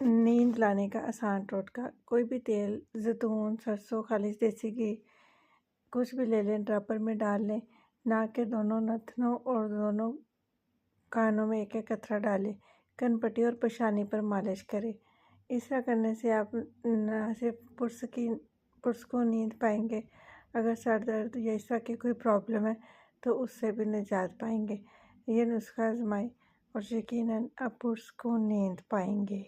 नींद लाने का आसान टोटका। कोई भी तेल, जैतून, सरसों, खालिश देसी घी कुछ भी ले लें, ड्रॉपर में डाल लें। नाक के दोनों नथनों और दोनों कानों में एक एक कतरा डालें। कनपट्टी और पेशानी पर मालिश करें। इस तरह करने से आप न सिर्फ पुरस्कून नींद पाएंगे, अगर सर दर्द या इस तरह की कोई प्रॉब्लम है तो उससे भी निजात पाएंगे। ये नुस्खा आजमाएं और यकीनन आप पुरस्कून नींद पाएंगे।